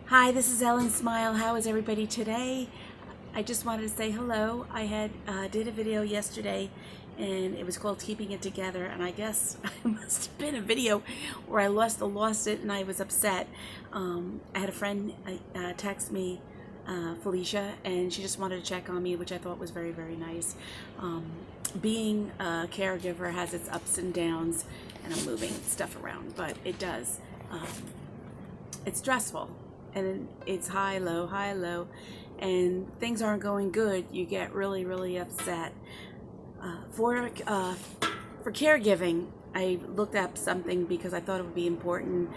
Hi, this is ellensmile. How is everybody today? I just wanted to say hello. I had did a video yesterday, and it was called "Keeping It Together." And I guess it must have been a video where I lost it, and I was upset. I had a friend text me, Felicia, and she just wanted to check on me, which I thought was very, very nice. Being a caregiver has its ups and downs, and I'm moving stuff around, but it does. It's stressful, and it's high, low, and things aren't going good. You get really, really upset. For caregiving, I looked up something because I thought it would be important.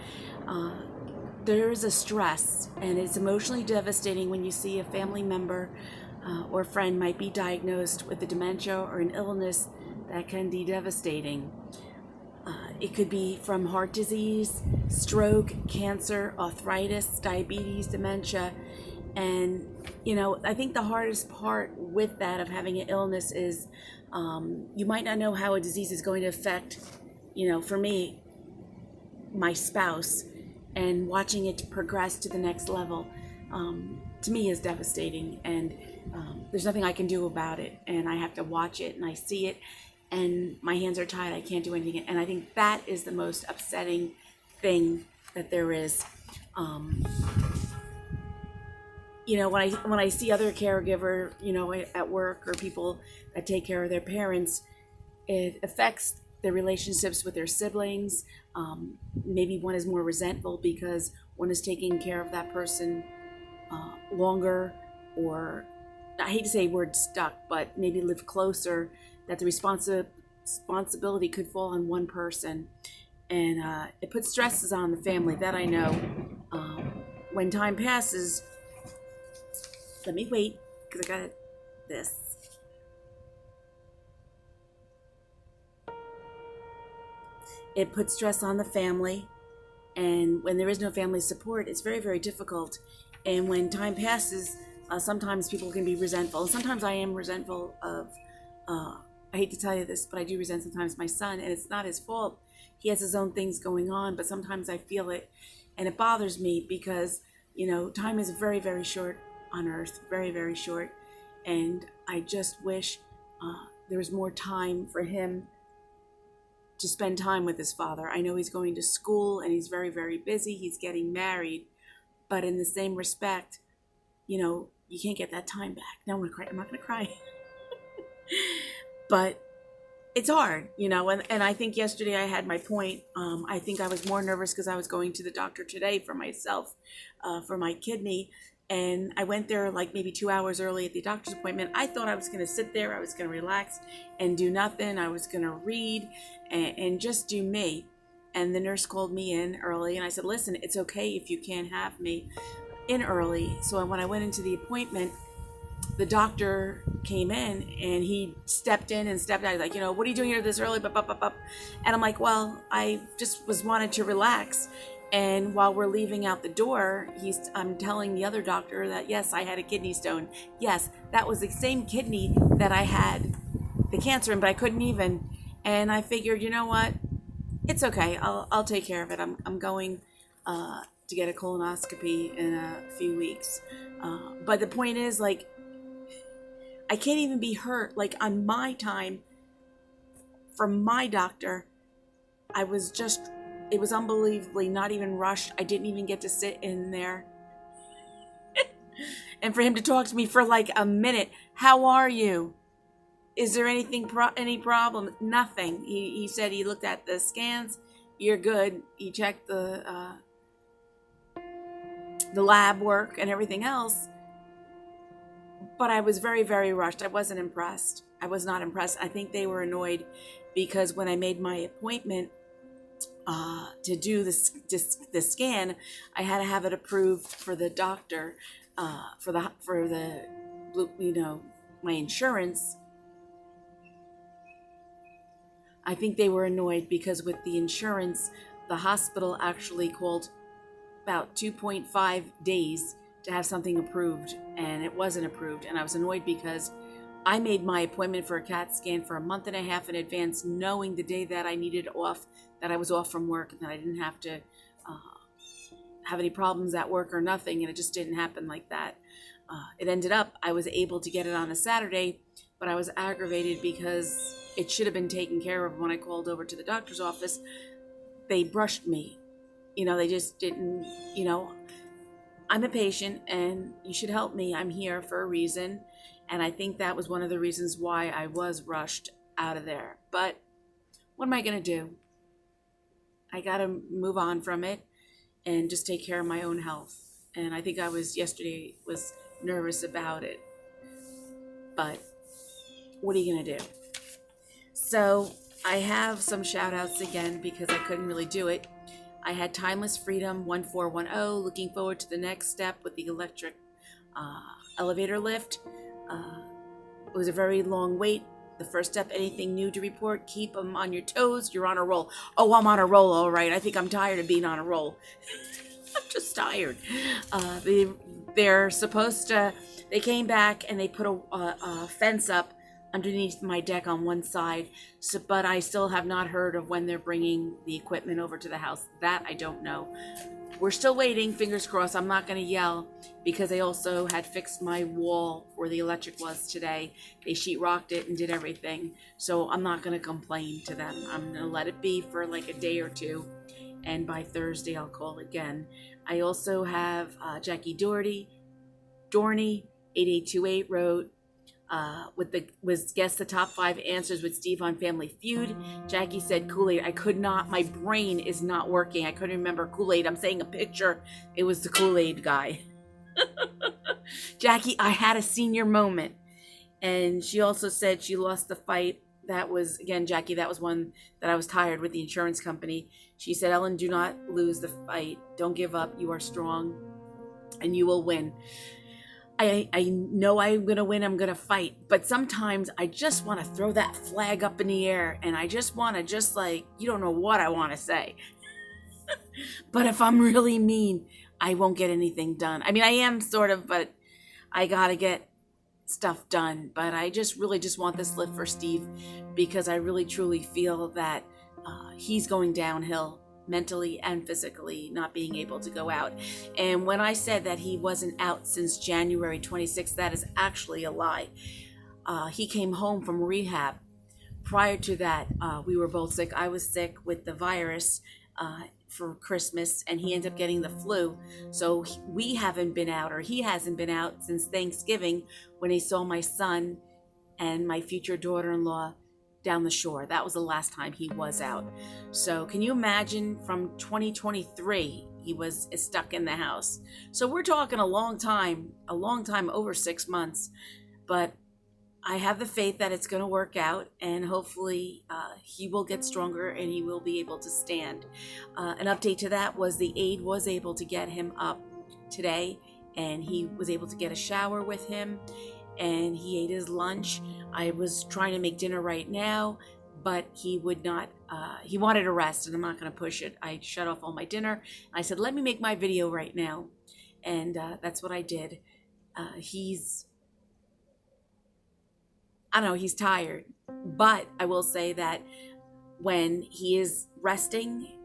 There is a stress, and it's emotionally devastating when you see a family member or friend might be diagnosed with a dementia or an illness that can be devastating. It could be from heart disease, stroke, cancer, arthritis, diabetes, dementia. And, I think the hardest part with that of having an illness is you might not know how a disease is going to affect, for me, my spouse, and watching it progress to the next level, to me is devastating. And there's nothing I can do about it. And I have to watch it, and I see it, and my hands are tied. I can't do anything. And I think that is the most upsetting thing that there is. When I see other caregiver, at work, or people that take care of their parents, it affects their relationships with their siblings. Maybe one is more resentful because one is taking care of that person longer, or I hate to say word stuck, but maybe live closer, that the responsibility could fall on one person. And it puts stresses on the family, that I know. When time passes, let me wait, because I got this. It puts stress on the family, and when there is no family support, it's very, very difficult. And when time passes, sometimes people can be resentful. And sometimes I am resentful of, I hate to tell you this, but I do resent sometimes my son, and it's not his fault. He has his own things going on, but sometimes I feel it, and it bothers me because, time is very, very short on earth, very, very short. And I just wish there was more time for him to spend time with his father. I know he's going to school, and he's very, very busy. He's getting married, but in the same respect, you can't get that time back. Now I'm gonna cry. I'm not gonna cry. But it's hard, and I think yesterday I had my point. I think I was more nervous because I was going to the doctor today for myself, for my kidney. And I went there like maybe 2 hours early at the doctor's appointment. I thought I was going to sit there, I was going to relax and do nothing. I was going to read and just do me. And the nurse called me in early, and I said, listen, it's okay if you can't have me in early. So when I went into the appointment, the doctor came in, and he stepped in and stepped out. He's like, what are you doing here this early? And I'm like, well, I just wanted to relax. And while we're leaving out the door, I'm telling the other doctor that, yes, I had a kidney stone. Yes, that was the same kidney that I had the cancer in, but I couldn't even. And I figured, you know what? It's okay. I'll take care of it. I'm going to get a colonoscopy in a few weeks. But the point is, like, I can't even be hurt. Like, on my time, from my doctor, it was unbelievably not even rushed. I didn't even get to sit in there. And for him to talk to me for like a minute, how are you? Is there any problem? Nothing. He said he looked at the scans. You're good. He checked the lab work and everything else. But I was very, very rushed. I wasn't impressed. I was not impressed. I think they were annoyed because when I made my appointment to do the scan, I had to have it approved for the doctor, for the my insurance. I think they were annoyed because with the insurance, the hospital actually called about 2.5 days to have something approved, and it wasn't approved. And I was annoyed because I made my appointment for a CAT scan for a month and a half in advance, knowing the day that I needed off, that I was off from work, and that I didn't have to have any problems at work or nothing, and it just didn't happen like that. It ended up I was able to get it on a Saturday, but I was aggravated because it should have been taken care of when I called over to the doctor's office. They brushed me. They just didn't, I'm a patient and you should help me. I'm here for a reason. And I think that was one of the reasons why I was rushed out of there. But what am I going to do? I got to move on from it and just take care of my own health. And I think I was nervous about it. But what are you going to do? So I have some shout outs again because I couldn't really do it. I had Timeless Freedom 1410, looking forward to the next step with the electric elevator lift. It was a very long wait. The first step, anything new to report, keep them on your toes. You're on a roll. Oh, I'm on a roll, all right. I think I'm tired of being on a roll. I'm just tired. They're supposed to, they came back and they put a fence up underneath my deck on one side, but I still have not heard of when they're bringing the equipment over to the house. That I don't know. We're still waiting, fingers crossed. I'm not going to yell because they also had fixed my wall where the electric was today. They sheetrocked it and did everything. So I'm not going to complain to them. I'm going to let it be for like a day or two. And by Thursday, I'll call again. I also have Jackie Dorney, 8828 wrote, guess the top 5 answers with Steve on Family Feud. Jackie said Kool-Aid. I could not, my brain is not working. I couldn't remember Kool-Aid. I'm saying a picture. It was the Kool-Aid guy. Jackie, I had a senior moment. And she also said she lost the fight. That was, again, Jackie, that was one that I was tired with the insurance company. She said, Ellen, do not lose the fight. Don't give up. You are strong and you will win. I know I'm going to win, I'm going to fight, but sometimes I just want to throw that flag up in the air and I just want to you don't know what I want to say. But if I'm really mean, I won't get anything done. I mean, I am sort of, but I got to get stuff done. But I really just want this lift for Steve because I really truly feel that he's going downhill mentally and physically, not being able to go out. And when I said that he wasn't out since January 26th, that is actually a lie. He came home from rehab. Prior to that, we were both sick. I was sick with the virus for Christmas, and he ended up getting the flu. So we haven't been out, or he hasn't been out since Thanksgiving when he saw my son and my future daughter-in-law down the shore. That was the last time he was out. So can you imagine from 2023, he was stuck in the house. So we're talking a long time, over 6 months. But I have the faith that it's going to work out, and hopefully he will get stronger and he will be able to stand. An update to that was the aide was able to get him up today, and he was able to get a shower with him, and he ate his lunch. I was trying to make dinner right now, but he would not. He wanted to rest, and I'm not going to push it. I shut off all my dinner. I said, let me make my video right now. And that's what I did. He's tired. But I will say that when he is resting,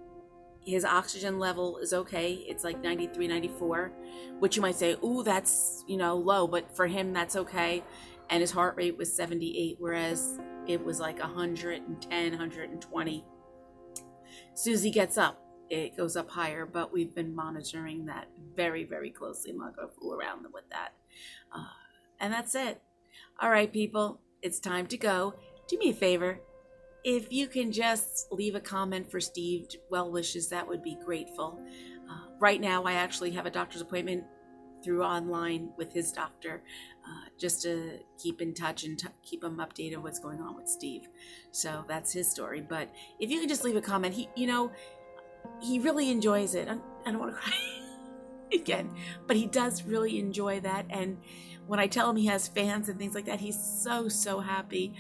his oxygen level is okay. It's like 93, 94, which you might say, ooh, that's, low. But for him, that's okay. And his heart rate was 78, whereas it was like 110, 120. As soon as he gets up, it goes up higher, but we've been monitoring that very, very closely. I'm not going to fool around with that. And that's it. All right, people, it's time to go. Do me a favor. If you can just leave a comment for Steve, well wishes, that would be grateful. Right now, I actually have a doctor's appointment through online with his doctor, just to keep in touch and keep him updated what's going on with Steve. So that's his story. But if you can just leave a comment, he really enjoys it. I don't want to cry again, but he does really enjoy that. And when I tell him he has fans and things like that, he's so, so happy.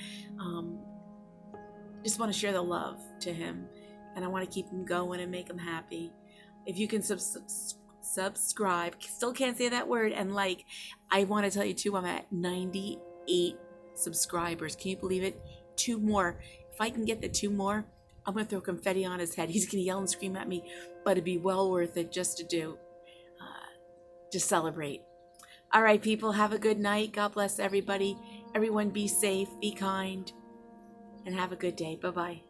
Just want to share the love to him, and I want to keep him going and make him happy. If you can subscribe, still can't say that word, and I want to tell you too, I'm at 98 subscribers. Can you believe it? 2 more. If I can get the 2 more, I'm going to throw confetti on his head. He's going to yell and scream at me, but it'd be well worth it just to do. just celebrate. All right, people, have a good night. God bless everybody. Everyone be safe, be kind, and have a good day. Bye-bye.